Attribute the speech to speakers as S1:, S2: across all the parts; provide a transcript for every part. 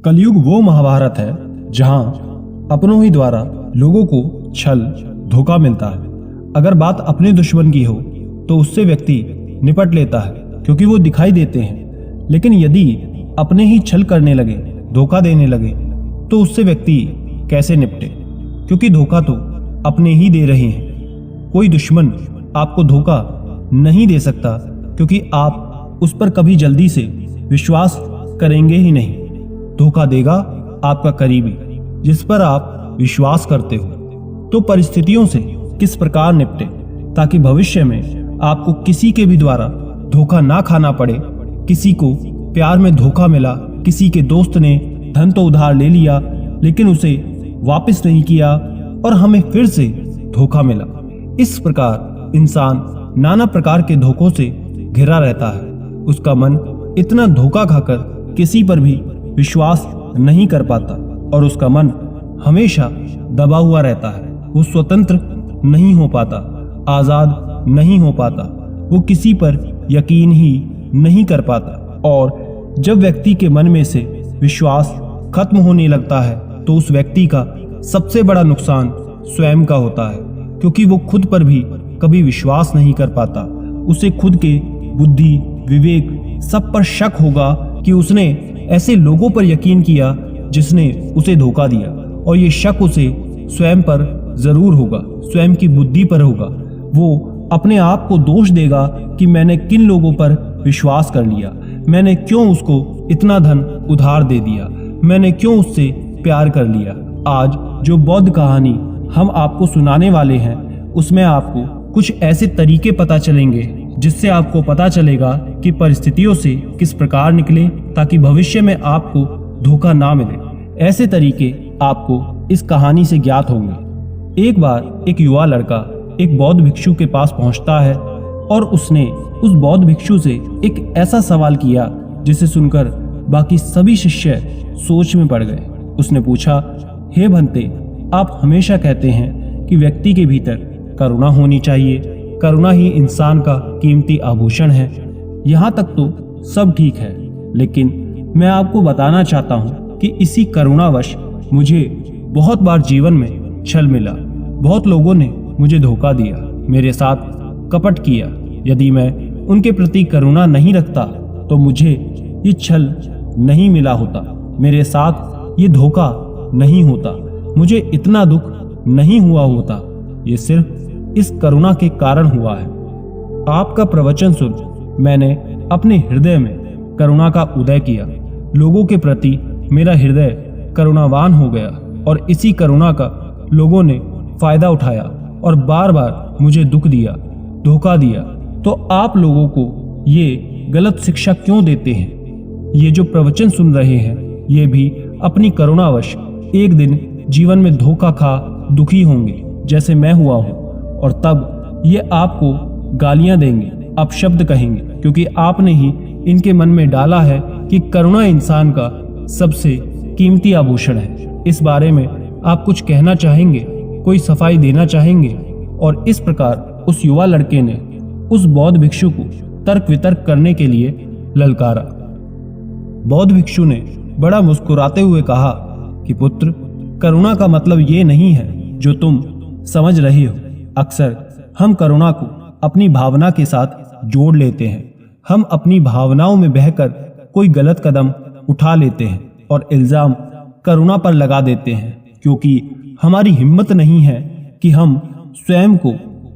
S1: कलयुग वो महाभारत है जहां अपनों ही द्वारा लोगों को छल धोखा मिलता है। अगर बात अपने दुश्मन की हो तो उससे व्यक्ति निपट लेता है क्योंकि वो दिखाई देते हैं, लेकिन यदि अपने ही छल करने लगे, धोखा देने लगे तो उससे व्यक्ति कैसे निपटे, क्योंकि धोखा तो अपने ही दे रहे हैं। कोई दुश्मन आपको धोखा नहीं दे सकता क्योंकि आप उस पर कभी जल्दी से विश्वास करेंगे ही नहीं। धोखा देगा आपका करीबी जिस पर आप विश्वास करते हो। तो परिस्थितियों से किस प्रकार निपटे ताकि भविष्य में आपको किसी के भी द्वारा धोखा ना खाना पड़े। किसी को प्यार में धोखा मिला, किसी के दोस्त ने धन तो उधार ले लिया लेकिन उसे वापस नहीं किया और हमें फिर से धोखा मिला। इस प्रकार इंसान नाना प्रकार के धोखों से घिरा रहता है। उसका मन इतना धोखा खाकर किसी पर भी विश्वास नहीं कर पाता और उसका मन हमेशा दबा हुआ रहता है। वो स्वतंत्र नहीं हो पाता, आजाद नहीं हो पाता, वो किसी पर यकीन ही नहीं कर पाता। और जब व्यक्ति के मन में से विश्वास खत्म होने लगता है तो उस व्यक्ति का सबसे बड़ा नुकसान स्वयं का होता है, क्योंकि वो खुद पर भी कभी विश्वास नहीं कर पाता। उसे खुद के बुद्धि, विवेक सब पर शक होगा कि उसने ऐसे लोगों पर यकीन किया जिसने उसे धोखा दिया, और ये शक उसे स्वयं पर जरूर होगा, स्वयं की बुद्धि पर होगा। वो अपने आप को दोष देगा कि मैंने किन लोगों पर विश्वास कर लिया, मैंने क्यों उसको इतना धन उधार दे दिया, मैंने क्यों उससे प्यार कर लिया। आज जो बौद्ध कहानी हम आपको सुनाने वाले हैं उसमें आपको कुछ ऐसे तरीके पता चलेंगे जिससे आपको पता चलेगा कि परिस्थितियों से किस प्रकार निकले ताकि भविष्य में आपको धोखा ना मिले। ऐसे तरीके आपको इस कहानी से ज्ञात होंगे। एक बार एक युवा लड़का एक बौद्ध भिक्षु के पास पहुंचता है और उसने उस बौद्ध भिक्षु से एक ऐसा सवाल किया जिसे सुनकर बाकी सभी शिष्य सोच में पड़ गए। उसने पूछा, हे भंते, आप हमेशा कहते हैं कि व्यक्ति के भीतर करुणा होनी चाहिए, करुणा ही इंसान का कीमती आभूषण है। यहाँ तक तो सब ठीक है, लेकिन मैं आपको बताना चाहता हूँ कि इसी करुणावश मुझे बहुत बार जीवन में छल मिला। बहुत लोगों ने मुझे धोखा दिया, मेरे साथ कपट किया। यदि मैं उनके प्रति करुणा नहीं रखता तो मुझे ये छल नहीं मिला होता, मेरे साथ ये धोखा नहीं होता, मुझे इतना दुख नहीं हुआ होता। ये सिर्फ इस करुणा के कारण हुआ है। आपका प्रवचन सुन मैंने अपने हृदय में करुणा का उदय किया। लोगों के प्रति मेरा हृदय करुणावान हो गया और इसी करुणा का लोगों ने फायदा उठाया और बार बार मुझे दुख दिया, धोखा दिया। तो आप लोगों को ये गलत शिक्षा क्यों देते हैं? ये जो प्रवचन सुन रहे हैं ये भी अपनी करुणावश एक दिन जीवन में धोखा खा दुखी होंगे जैसे मैं हुआ हूँ, और तब ये आपको गालियां देंगे, अपशब्द कहेंगे, क्योंकि आपने ही इनके मन में डाला है कि करुणा इंसान का सबसे कीमती आभूषण है। इस बारे में आप कुछ कहना चाहेंगे, कोई सफाई देना चाहेंगे? और इस प्रकार उस युवा लड़के ने उस बौद्ध भिक्षु को तर्क वितर्क करने के लिए ललकारा। बौद्ध भिक्षु ने बड़ा मुस्कुराते हुए कहा कि पुत्र, करुणा का मतलब ये नहीं है जो तुम समझ रहे हो। अक्सर हम करुणा को अपनी भावना के साथ जोड़ लेते हैं। हम अपनी भावनाओं में बहकर कोई गलत कदम उठा लेते हैं और इल्जाम करुणा पर लगा देते हैं, क्योंकि हमारी हिम्मत नहीं है कि हम स्वयं को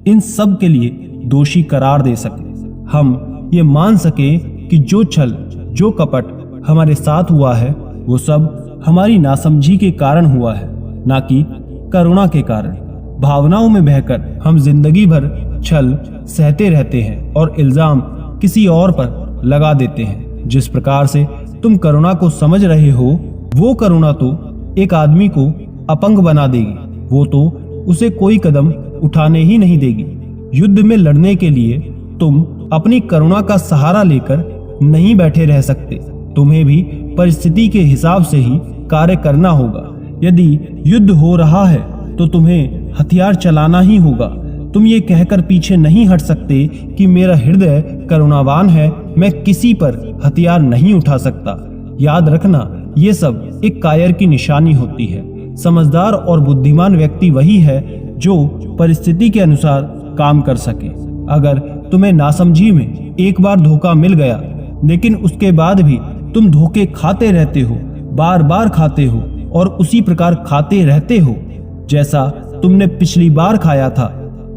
S1: इन सब के लिए दोषी करार दे सकें। हम ये मान सकें कि जो छल, जो कपट हमारे साथ हुआ है वो सब हमारी नासमझी के कारण हुआ है, ना कि करुणा के कारण। भावनाओं में बहकर हम जिंदगी भर छल सहते रहते हैं और इल्जाम किसी और पर लगा देते हैं। जिस प्रकार से तुम करुणा को समझ रहे हो वो करुणा तो एक आदमी को अपंग बना देगी, वो तो उसे कोई कदम उठाने ही नहीं देगी। युद्ध में लड़ने के लिए तुम अपनी करुणा का सहारा लेकर नहीं बैठे रह सकते। तुम्हें भी परिस्थिति के हिसाब से ही कार्य करना होगा। यदि युद्ध हो रहा है तो तुम्हें हथियार चलाना ही होगा। तुम ये कहकर पीछे नहीं हट सकते कि मेरा हृदय करुणावान है, मैं किसी पर हथियार नहीं उठा सकता। याद रखना, ये सब एक कायर की निशानी होती है। समझदार और बुद्धिमान व्यक्ति वही है जो परिस्थिति के अनुसार काम कर सके। अगर तुम्हें नासमझी में एक बार धोखा मिल गया, लेकिन उसके बाद भी तुम धोखे खाते रहते हो, बार बार खाते हो और उसी प्रकार खाते रहते हो जैसा तुमने पिछली बार खाया था,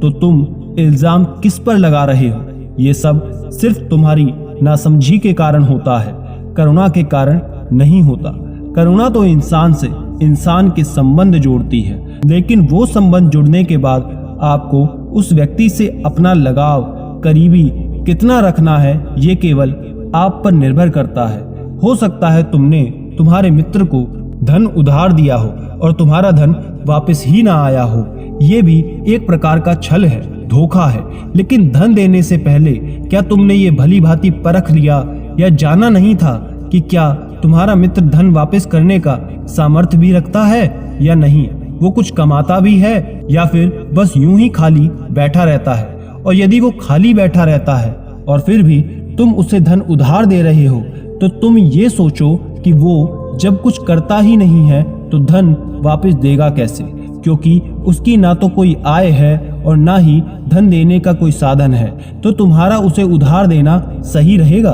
S1: तो तुम इल्जाम किस पर लगा रहे हो? ये सब सिर्फ तुम्हारी नासमझी के कारण होता है, करुणा के कारण नहीं होता। करुणा तो इंसान से इंसान के संबंध जोड़ती है, लेकिन वो संबंध जुड़ने के बाद आपको उस व्यक्ति से अपना लगाव, करीबी कितना रखना है, ये केवल आप पर निर्भर करता है। हो सकता है तुमने तुम्हारे मित्र को धन उधार दिया हो और तुम्हारा धन वापस ही ना आया हो। ये भी एक प्रकार का छल है, धोखा है। लेकिन धन देने से पहले क्या तुमने ये भली भांति परख लिया या जाना नहीं था कि क्या तुम्हारा मित्र धन वापस करने का सामर्थ्य भी रखता है या नहीं? वो कुछ कमाता भी है या फिर बस यूं ही खाली बैठा रहता है? और यदि वो खाली बैठा रहता है और फिर भी तुम उसे धन उधार दे रहे हो, तो तुम ये सोचो कि वो जब कुछ करता ही नहीं है तो धन वापस देगा कैसे? क्योंकि उसकी ना तो कोई आय है और ना ही धन देने का कोई साधन है, तो तुम्हारा उसे उधार देना सही रहेगा।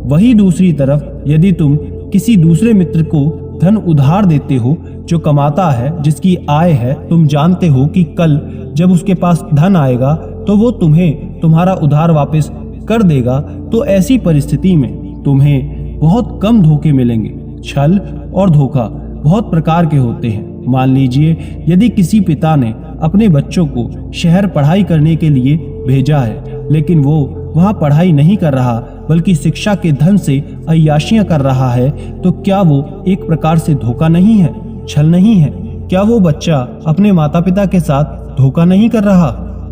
S1: वही दूसरी तरफ यदि तुम किसी दूसरे मित्र को धन उधार देते हो जो कमाता है, जिसकी आय है, तुम जानते हो कि कल जब उसके पास धन आएगा तो वो तुम्हें तुम्हारा उधार वापस कर देगा, तो ऐसी परिस्थिति में तुम्हें बहुत कम धोखे मिलेंगे। छल और धोखा बहुत प्रकार के होते हैं। मान लीजिए यदि किसी पिता ने अपने बच्चों को शहर पढ़ाई करने के लिए भेजा है, लेकिन वो वहाँ पढ़ाई नहीं कर रहा बल्कि शिक्षा के धन से अय्याशियां कर रहा है, तो क्या वो एक प्रकार से धोखा नहीं है, छल नहीं है? क्या वो बच्चा अपने माता पिता के साथ धोखा नहीं कर रहा?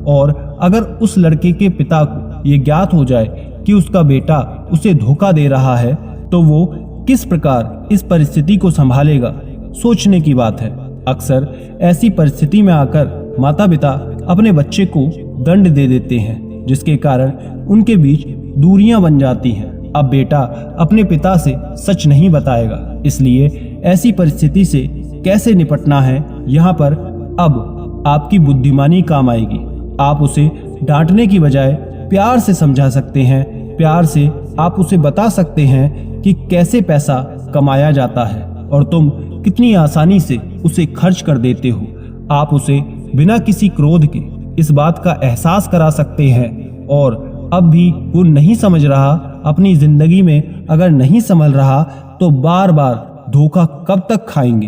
S1: और अगर उस लड़के के पिता को ये ज्ञात हो जाए कि उसका बेटा उसे धोखा दे रहा है, तो वो किस प्रकार इस परिस्थिति को संभालेगा? सोचने की बात है। अक्सर ऐसी परिस्थिति में आकर माता पिता अपने बच्चे को दंड दे देते हैं, जिसके कारण उनके बीच दूरियां बन जाती हैं। अब बेटा अपने पिता से सच नहीं बताएगा, इसलिए ऐसी परिस्थिति से कैसे निपटना है, यहाँ पर अब आपकी बुद्धिमानी काम आएगी। आप उसे डांटने की बजाय प्यार से समझा सकते हैं। प्यार से आप उसे बता सकते हैं कि कैसे पैसा कमाया जाता है और तुम कितनी आसानी से उसे खर्च कर देते हो। आप उसे बिना किसी क्रोध के इस बात का एहसास करा सकते हैं, और अब भी वो नहीं समझ रहा, अपनी जिंदगी में अगर नहीं संभल रहा, तो बार बार धोखा कब तक खाएंगे?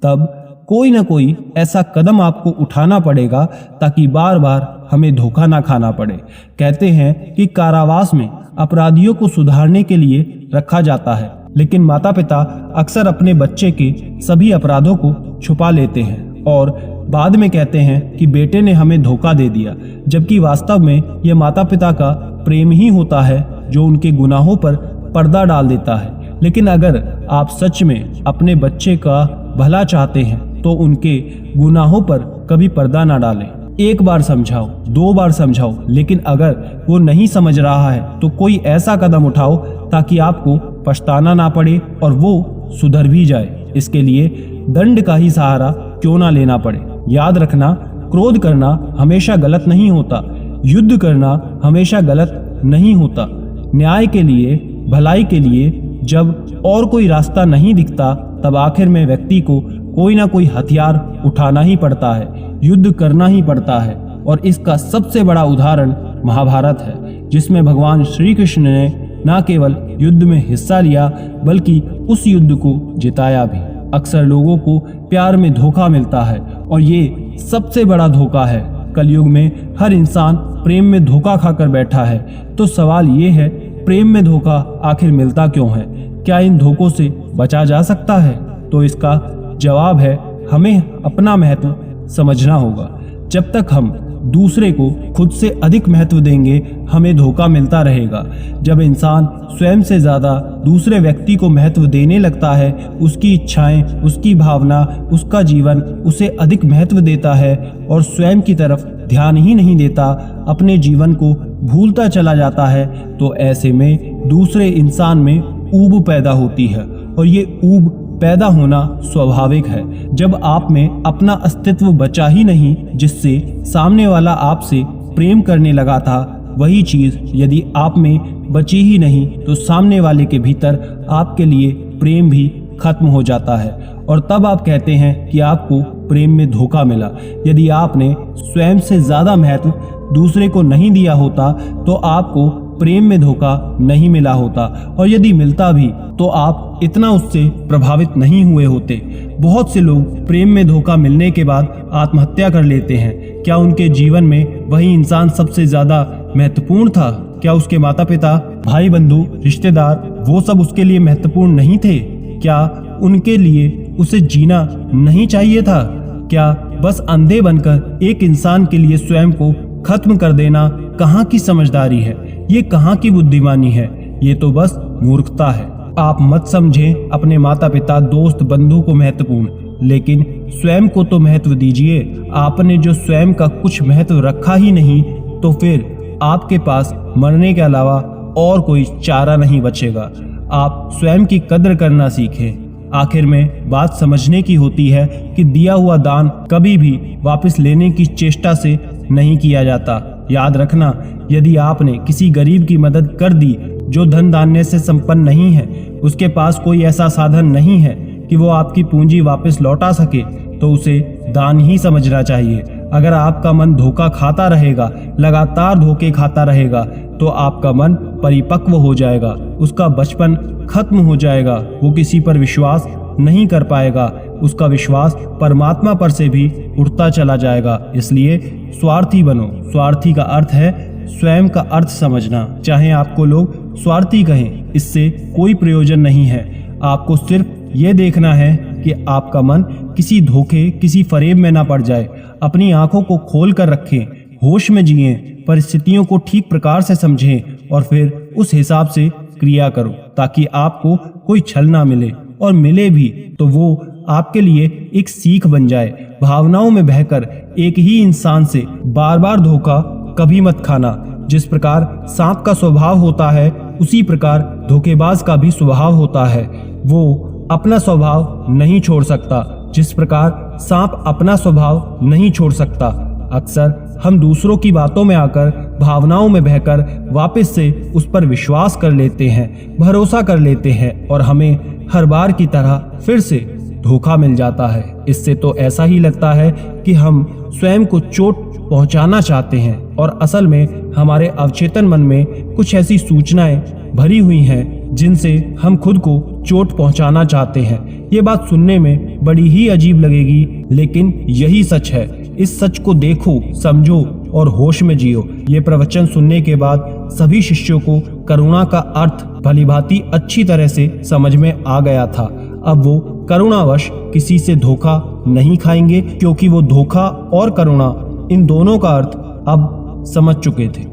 S1: तब कोई ना कोई ऐसा कदम आपको उठाना पड़ेगा ताकि बार बार हमें धोखा ना खाना पड़े। कहते हैं कि कारावास में अपराधियों को सुधारने के लिए रखा जाता है, लेकिन माता पिता अक्सर अपने बच्चे के सभी अपराधों को छुपा लेते हैं और बाद में कहते हैं कि बेटे ने हमें धोखा दे दिया, जबकि वास्तव में यह माता पिता का प्रेम ही होता है जो उनके गुनाहों पर पर्दा डाल देता है। लेकिन अगर आप सच में अपने बच्चे का भला चाहते हैं तो उनके गुनाहों पर कभी पर्दा ना डालें। एक बार समझाओ, 2 बार समझाओ, लेकिन अगर वो नहीं समझ रहा है तो कोई ऐसा कदम उठाओ ताकि आपको पछताना ना पड़े और वो सुधर भी जाए। इसके लिए दंड का ही सहारा क्यों ना लेना पड़े। याद रखना, क्रोध करना हमेशा गलत नहीं होता, युद्ध करना हमेशा गलत नहीं होता। न्याय के लिए, भलाई के लिए जब और कोई रास्ता नहीं दिखता, तब आखिर में व्यक्ति को कोई ना कोई हथियार उठाना ही पड़ता है, युद्ध करना ही पड़ता है। और इसका सबसे बड़ा उदाहरण महाभारत है, जिसमें भगवान श्री कृष्ण ने न केवल युद्ध में हिस्सा लिया बल्कि उस युद्ध को जिताया भी। अक्सर लोगों को प्यार में धोखा मिलता है और ये सबसे बड़ा धोखा है। कलयुग में हर इंसान प्रेम में धोखा खाकर बैठा है। तो सवाल ये है, प्रेम में धोखा आखिर मिलता क्यों है? क्या इन धोखों से बचा जा सकता है? तो इसका जवाब है, हमें अपना महत्व समझना होगा। जब तक हम दूसरे को खुद से अधिक महत्व देंगे, हमें धोखा मिलता रहेगा। जब इंसान स्वयं से ज्यादा दूसरे व्यक्ति को महत्व देने लगता है, उसकी इच्छाएं, उसकी भावना, उसका जीवन उसे अधिक महत्व देता है और स्वयं की तरफ ध्यान ही नहीं देता, अपने जीवन को भूलता चला जाता है, तो ऐसे में दूसरे इंसान में ऊब पैदा होती है और ये ऊब पैदा होना स्वाभाविक है। जब आप में अपना अस्तित्व बचा ही नहीं, जिससे सामने वाला आपसे प्रेम करने लगा था, वही चीज यदि आप में बची ही नहीं तो सामने वाले के भीतर आपके लिए प्रेम भी खत्म हो जाता है और तब आप कहते हैं कि आपको प्रेम में धोखा मिला। यदि आपने स्वयं से ज्यादा महत्व दूसरे को नहीं दिया होता तो आपको प्रेम में धोखा नहीं मिला होता, और यदि मिलता भी तो आप इतना उससे प्रभावित नहीं हुए होते। बहुत से लोग प्रेम में धोखा मिलने के बाद आत्महत्या कर लेते हैं। क्या उनके जीवन में वही इंसान सबसे ज्यादा महत्वपूर्ण था? क्या उसके माता पिता, भाई बंधु, रिश्तेदार वो सब उसके लिए महत्वपूर्ण नहीं थे? क्या उनके लिए उसे जीना नहीं चाहिए था? क्या बस अंधे बनकर एक इंसान के लिए स्वयं को खत्म कर देना कहाँ की समझदारी है? ये कहाँ की बुद्धिमानी है? ये तो बस मूर्खता है। आप मत समझें अपने माता पिता, दोस्त, बंधु को महत्वपूर्ण, लेकिन स्वयं को तो महत्व दीजिए। आपने जो स्वयं का कुछ महत्व रखा ही नहीं तो फिर आपके पास मरने के अलावा और कोई चारा नहीं बचेगा। आप स्वयं की कद्र करना सीखें। आखिर में बात समझने की होती है कि दिया हुआ दान कभी भी वापस लेने की चेष्टा से नहीं किया जाता। याद रखना, यदि आपने किसी गरीब की मदद कर दी जो धन धान्य से संपन्न नहीं है, उसके पास कोई ऐसा साधन नहीं है कि वो आपकी पूंजी वापस लौटा सके, तो उसे दान ही समझना चाहिए। अगर आपका मन धोखा खाता रहेगा, लगातार धोखे खाता रहेगा, तो आपका मन परिपक्व हो जाएगा, उसका बचपन खत्म हो जाएगा, वो किसी पर विश्वास नहीं कर पाएगा, उसका विश्वास परमात्मा पर से भी उठता चला जाएगा। इसलिए स्वार्थी बनो। स्वार्थी का अर्थ है स्वयं का अर्थ समझना। चाहे आपको लोग स्वार्थी कहें, इससे कोई प्रयोजन नहीं है। आपको सिर्फ ये देखना है कि आपका मन किसी धोखे, किसी फरेब में ना पड़ जाए। अपनी आंखों को खोल कर रखें, होश में जिएं, परिस्थितियों को ठीक प्रकार से समझें और फिर उस हिसाब से क्रिया करो, ताकि आपको कोई छल ना मिले, और मिले भी तो वो आपके लिए एक सीख बन जाए। भावनाओं में बहकर एक ही इंसान से बार बार धोखा कभी मत खाना। जिस प्रकार सांप का स्वभाव होता है, उसी प्रकार धोखेबाज का भी स्वभाव होता है। वो अपना स्वभाव नहीं छोड़ सकता, जिस प्रकार सांप अपना स्वभाव नहीं छोड़ सकता। अक्सर हम दूसरों की बातों में आकर, भावनाओं में बहकर वापस से उस पर विश्वास कर लेते हैं, भरोसा कर लेते हैं, और हमें हर बार की तरह फिर से धोखा मिल जाता है। इससे तो ऐसा ही लगता है कि हम स्वयं को चोट पहुंचाना चाहते हैं, और असल में हमारे अवचेतन मन में कुछ ऐसी सूचनाएं भरी हुई हैं जिनसे हम खुद को चोट पहुंचाना चाहते हैं। ये बात सुनने में बड़ी ही अजीब लगेगी, लेकिन यही सच है। इस सच को देखो, समझो और होश में जियो। ये प्रवचन सुनने के बाद सभी शिष्यों को करुणा का अर्थ भलीभांति अच्छी तरह से समझ में आ गया था। अब वो करुणावश किसी से धोखा नहीं खाएंगे, क्योंकि वो धोखा और करुणा, इन दोनों का अर्थ अब समझ चुके थे।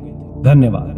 S1: धन्यवाद।